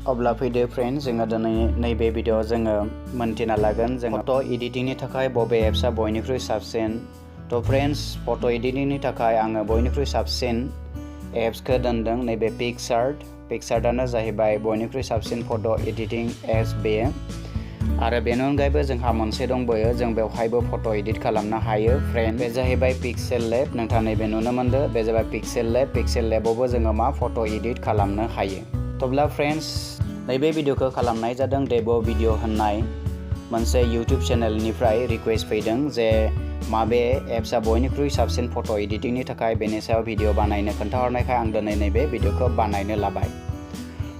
अब्ला फैदो फ्रेन्ड्स जोङो दिनै नैबे भिडिअ'आव जोङो मोनथिना लागोन जों फट' एडिटिंनि थाखाय बबे एप्सआ बयनिख्रुइ साबसिन। थ' फ्रेन्ड्स फट' एडिटिंनि थाखाय आङो बयनिख्रुइ साबसिन एप्सखौ दोनदों नैबे पिक्सार्टआनो जाहैबाय बयनिख्रुइ साबसिन फट' एडिटिं एप्स बेयो। आरो बेनि अनगायैबो जोंहा मोनसे दंबावो जों बेवहायबो फट' एडिट खालामनो हायो फ्रेन्ड, बे जाहैबाय पिक्सेल लेब। नोंथाङा नैबे नुनो मोनदों बे जाबाय पिक्सेल लेबावबो जोङो फट' एडिट खालामनो हायो। थ'ब्ला फ्रेन्ड्स नैबे भिडिअ'खौ खालामनाय जादों देबो भिडिअ होननाय मोनसे इउटुब चेनेलनिफ्राय रिकुवेस्ट फैदों जे माबे एप्सआ बयनिख्रुइ साबसिन फट' एडिटिंनि थाखाय बेनि सायाव भिडिअ बानायनो खोन्थाहरनायखाय आं दिनै नैबे भिडिअ'खौ बानायनो लाबाय।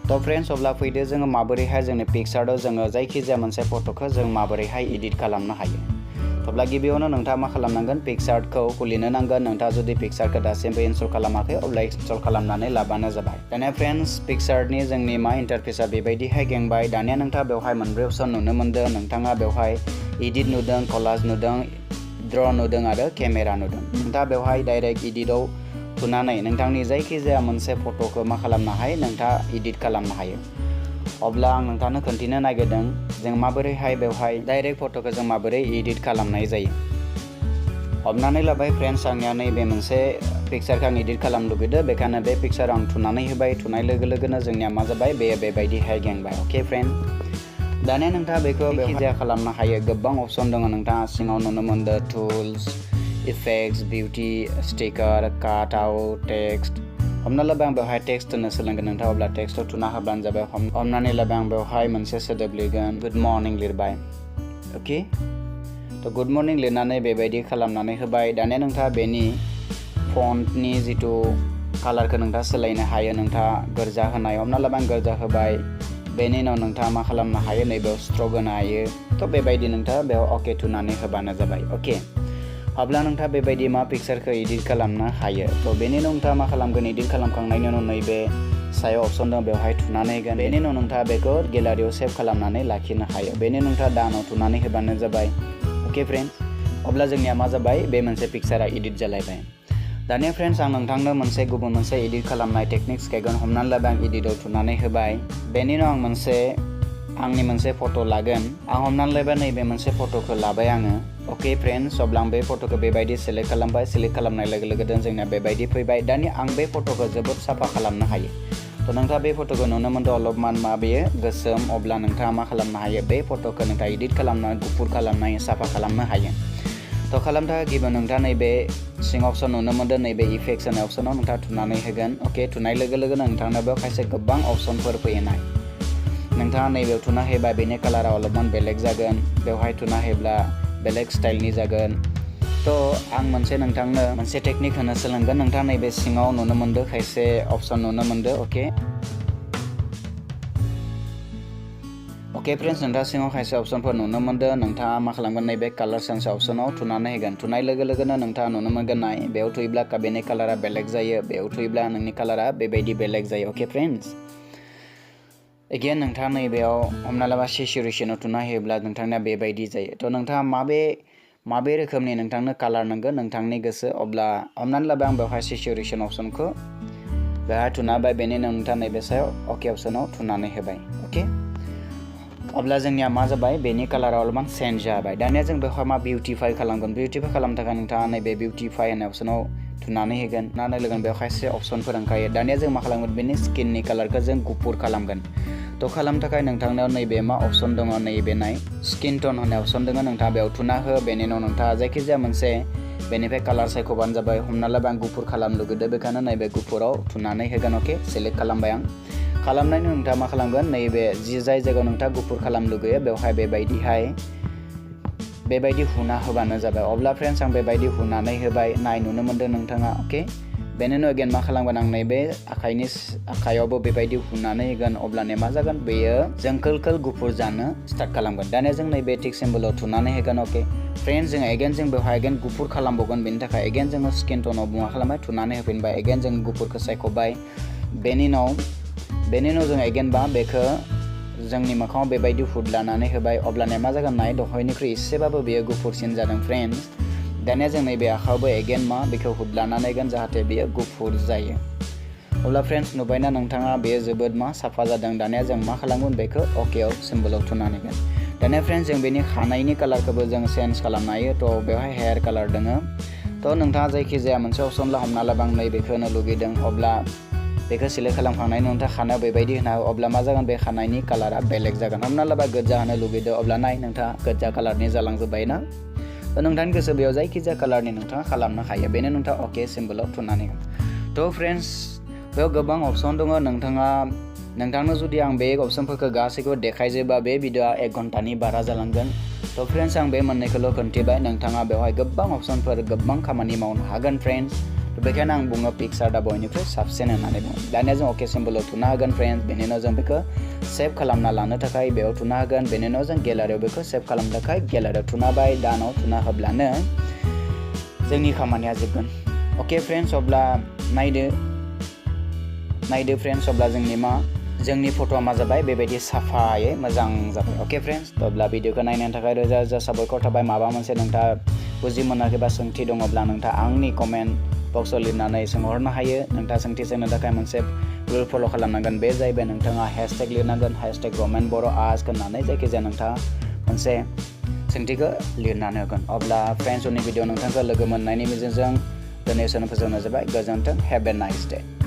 थ' फ्रेन्ड्स अब्ला फैदो जोङो माबोरैहाय जोंनि पिक्सार्टआव जोङो जायखिजाया मोनसे फट'खौ जों माबोरैहाय एडिट खालामनो हायो। थ'ब्ला गिबियावनो नोंथाङा मा खालामनांगोन, पिक्सार्टखौ खुलिनो नांगोन। नोंथाङा जुदि पिक्सार्टखौ दासिमबो इनस्टल खालामाखै अब्ला इनस्टल खालामनानै लाबानो जाबाय। दानिया फ्रेन्ड्स पिक्सार्टनि जोंनि इन्टारफेसआ बेबायदिहाय गेंबाय। दानिया नोंथाङा बेवहाय मोनब्रै अपसन नुनो मोनदों। नोंथाङा बेवहाय एडिट नुदों, कलाज नुदों, ड्र' नुदों आरो केमेरा नुदों। नोंथाङा बेवहाय डाइरेक्ट एडिटआव थुनानै नोंथांनि जायखिजाया मोनसे फट'खौ मा खालामनो हायो, नोंथाङा एडिट खालामनो हायो। अब्ला आं नोंथांनो खोन्थिनो नागिरदों जों माबोरैहाय बेवहाय डाइरेक्ट फट'खौ जों माबोरै एडिट खालामनाय जायो। हमनानै लाबाय फ्रेन्ड्स आंनिया नैबे मोनसे पिक्सारखौ आं एडिट खालामनो लुगैदों, बेखायनो बे पिक्साराव आं थुनानै होबाय। थुनाय लोगो लोगोनो जोंनिया मा जाबाय, बेबायदिहाय गेंबाय। अके फ्रेन्ड, दानिया नोंथाङा बेखौ जायखिजाया खालामनो हायो। गोबां अपसन दङ, नोंथाङा सिङाव नुनो मोनदों टुल्स, इफेक्ट्स, बिउटि, स्टिकार, काट आउट, टेक्स्ट। हमना लाबाय आं बेवहाय टेक्स्ट होनो सोलोंगोन नोंथाङा, अब्ला टेक्स्टआव थुना होब्लानो जाबाय। हमनानै लाबाय आं बेवहाय मोनसे सोदोब लिरगोन, गुड मर्निं लिरबाय। अके, थ' गुड मर्निं लिरनानै बेबायदि खालामनानै होबाय। दानिया नोंथाङा बेनि फन्टनि जिथु कालारखौ नोंथाङा सोलायनो हायो। नोंथाङा गोरजा होनाय, हमना लाबाय आं गोरजा होबाय। बेनि उनाव नोंथाङा मा खालामनो हायो, नैबेयाव स्ट्रक होनो हायो। थ' बेबायदि नोंथाङा बेयाव अके थुनानै होबानो जाबाय। अके, अब्ला नोंथाङा बेबायदि पिक्सारखौ एडिट खालामनो हायो। थ' बेनि उनाव नोंथाङा मा खालामगोन, एडिट खालामखांनायनि उनाव नैबे सायाव अपसन दं बेवहाय थुनानै होगोन। बेनि उनाव नोंथाङा बेखौ गेलारियाव सेभ खालामनानै लाखिनो हायो। बेनि उनाव नोंथाङा दानाव थुनानै होबानो जाबाय। अके फ्रेन्ड्स, अब्ला जोंनिया मा जाबाय, बे मोनसे पिक्सारा एडिट जालायबाय। दानिया फ्रेन्ड्स आं नोंथांनो गुबुन मोनसे एडिट खालामनाय टेकनिक सिखायगोन। हमनानै लाबाय आं एडिटआव थुनानै होबाय। बेनि उनाव आंनि मोनसे फट' लागोन। आं हमनानै लाबाय नैबे मोनसे फट'खौ लाबाय आङो। अके फ्रेन्ड्स, अब्ला आं बे फट'खौ बेबायदि सेलेक्ट खालामबाय। सेलेक्ट खालामनाय लोगो लोगो जोंनिया बेबायदि फैबाय। दानिया आं बे फट'खौ जोबोद साफा खालामनो हायो। थ' नोंथाङा बे फट'खौ नुनो मोनदों अलपमान बेयो गोसोम। अब्ला नोंथाङा मा खालामनो हायो, बे फट'खौ नोंथाङा एडिट खालामनानै गुफुर खालामनानै साफा खालामनो हायो। थ' खालामनो थाखाय गिबियाव नोंथाङा नैबे सिं अपसन नुनो मोनदों, नैबे इफेक्ट्स होनाय अपसनाव नोंथाङा थुनानै होगोन। अके, थुनाय लोगो लोगोनो नोंथांनो बेयाव खायसे गोबां अपसनफोर फैनाय। नोंथाङा नैबेयाव थुना होयोबा बेनि कालारा अलपमान बेलेग जागोन। बेवहाय थुना होयोब्ला बेलेग स्टाइलनि जागोन। थ' आं नोंथांनो मोनसे टेकनिक होनो सोलोंगोन। नोंथाङा नैबे सिङाव नुनो मोनदों खायसे अपसन नुनो मोनदों। अके फ्रेन्ड्स, नोंथाङा सिङाव खायसे अपसनफोर नुनो मोनदों। नोंथाङा मा खालामगोन, नैबे कालार सेन्स अपसनाव थुनानै होगोन। थुनाय लोगो लोगोनो नोंथाङा नुनो मोनगोन बेयाव थुयोब्ला बेनि कालारा बेलेग जायो, बेयाव थुयोब्ला नोंनि कालारा बेबायदि बेलेग जायो। अके फ्रेन्ड्स, एगेन नोंथाङा नैबेयाव हमना लाबा सेचुरेसनाव थुना होयोब्ला नोंथांनिया बेबायदि जायो। थ' नोंथाङा माबे रोखोमनि नोंथांनो कालार नांगोन नोंथांनि गोसो। अब्ला हमनानै लाबाय आं बेवहाय सेचुरेसन अपसनखौ बेवहाय थुना होबाय। बेनि उनाव नोंथाङा नैबे सायाव अके अपसनाव थुनानै होबाय। अके, अब्ला जोंनिया मा जाबाय, बेनि कालारा अलपमान चेन्ज जाबाय। दानिया जों बेवहाय बिउटिफाइ खालामगोन। बिउटिफाइ खालामनो थाखाय नोंथाङा नैबे बिउटिफाइ होननाय अपसनाव थुनानै होगोन। थुनानै लोगोन बेयाव खायसे अपसनफोर ओंखारो। दानिया जों मा खालामगोन, बेनि स्किननि कालारखौ जों गुफुर खालामगोन। थ' खालामनो थाखाय नोंथांनाव नैबे अपसन दङ, नैबे स्किन टन होननाय अपसन दङ। नोंथाङा बेयाव थुना हो। बेनि उनाव नोंथाङा जायखिजाया मोनसे बेनिफ्राय कालार सायख'बानो जाबाय। हमना लाबाय आं गुफुर खालामनो लुगैदों, बेखायनो नैबे गुफुराव थुनानै होगोन। अके, सेलेक्ट खालामबाय आं। खालामनायनि उनाव नोंथाङा मा खालामगोन, नैबे जाय जायगायाव नोंथाङा गुफुर खालामनो लुगैयो बेवहाय बेबायदि हुना होबानो जाबाय। अब्ला फ्रेन्ड्स आं बेबायदि हुनानै होबाय, नुनो मोनदों नोंथाङा। अके, बेनि उनाव एगेन मा खालामगोन, आं नैबे आखायावबो बेबायदि हुनानै होगोन। अब्लानिया मा जागोन, बेयो जोंखोल गुफुर जानो स्टार्ट खालामगोन। दानिया जों नैबे टिक सिम्बलाव थुनानै होगोन। अके फ्रेन्ड्स, जों बेवहाय गुफुर खालामबावगोन। बेनि थाखाय जोङो स्किन टनाव मा खालामबाय, थुनानै होफिनबाय। जों गुफुरखौ सायख'बाय। बेनि उनाव जों बेखौ जोंनि मोखाङाव बेबायदि हुदलानानै होबाय। अब्लानिया मा जागोन, दहायनिख्रुइ एसेबाबो बेयो गुफुरसिन जादों फ्रेन्ड्स। दानिया जों नैबे आखायावबो बेखौ हुदलानानै होगोन जाहाथे बेयो गुफुर जायो। अब्ला फ्रेन्ड्स नुबायना नोंथाङा बेयो जोबोद साफा जादों। दानिया जों मा खालामगोन बेखौ अकेआव सिम्बलाव थुनानै होगोन। दानिया फ्रेन्ड्स जों बेनि खानायनि कालारखौबो जों चेन्ज खालामनो हायो। थ' बेवहाय हेयार कालार दङ। थ' नोंथाङा जायखिजाया मोनसे अपसन हमना लाबा आं नैबेखौ होनो लुगैदों, अब्ला बेखौ सिलेक्ट खालामखांनायनि उनाव नोंथाङा खानायाव बेबायदि होनो हायो। अब्ला मा जागोन, बे खानायनि कालारा बेलेग जागोन। हमना लाबा गोजा होनो लुगैदों, अब्ला नाय नोंथाङा गोजा कालारनि जालांजोब्बाय ना। थ' नोंथांनि गोसो बेयाव जायखिजाया कालारनि नोंथाङा खालामनो हायो। बेनो नोंथाङा अके सिम्बलाव थुनानै हो। थ' फ्रेन्ड्स बेयाव गोबां अपसन दङ। नोंथांनो जुदि आं बे अपसनफोरखौ गासैखौबो देखायजोबा बे भिडिअआ 1 घन्टानि बारा जालांगोन। थ' फ्रेन्ड्स आं बे मोननैखौल' खोन्थिबाय। नोंथाङा बेवहाय गोबां अपसनफोर गोबां खामानि मावनो हागोन फ्रेन्ड्स। बेखायनो आं बुङो पिक्सार्टआ बयनिख्रुइ साबसिन होननानै बुङो। दानिया जों अके सिम्बलाव थुना होगोन फ्रेन्ड्स। बेनि उनाव जों बेखौ सेभ खालामना लानो थाखाय बेयाव थुना होगोन। बेनि उनाव जों गेलारियाव बेखौ सेभ खालामनो थाखाय गेलारियाव थुना होबाय। दानाव थुना होब्लानो जोंनि खामानिया जोबगोन। अके फ्रेन्ड्स अब्ला नायदो फ्रेन्ड्स, अब्ला जोंनि फट'आ मा जाबाय, बेबायदि साफायै मोजां जाबाय। अके फ्रेन्ड्स अब्ला भिडिअखौ नायनायनि थाखाय रोजा रोजा साबायखर थाबाय। माबा मोनसे नोंथाङा बुजि मोनाखैबा सोंथि दङब्ला नोंथाङा आंनि कमेन्ट बक्सआव लिरनानै सोंहरनो हायो। नोंथाङा सोंथि सोंनो थाखाय मोनसे रुल फल' खालामनांगोन। बे जाहैबाय नोंथाङा हेशटेग लिरनांगोन, #RomanBoroAsk होननानै जायखिजाया नोंथाङा मोनसे सोंथिखौ लिरनानै होगोन। अब्ला फ्रेन्ड्स उननि भिडिअ नोंथांखौ लोगो मोननायनि मिजिंजों दिनै फोजोबनाय जाबाय। गोजोन्थों। Have a nice day.